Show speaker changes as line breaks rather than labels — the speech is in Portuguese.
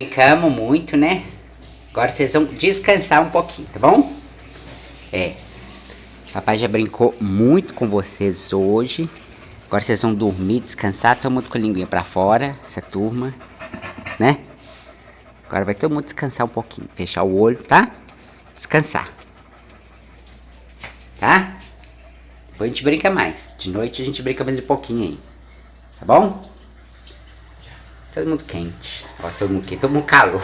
Brincamos muito, né? Agora vocês vão descansar um pouquinho, tá bom? Papai já brincou muito com vocês hoje. Agora vocês vão dormir, descansar, todo mundo com a linguinha pra fora, essa turma, né? Agora vai todo mundo descansar um pouquinho, fechar o olho, tá? Descansar. Tá? Depois a gente brinca mais. De noite a gente brinca mais um pouquinho aí. Tá bom? Todo mundo quente. Ó, todo mundo quente, todo mundo calor.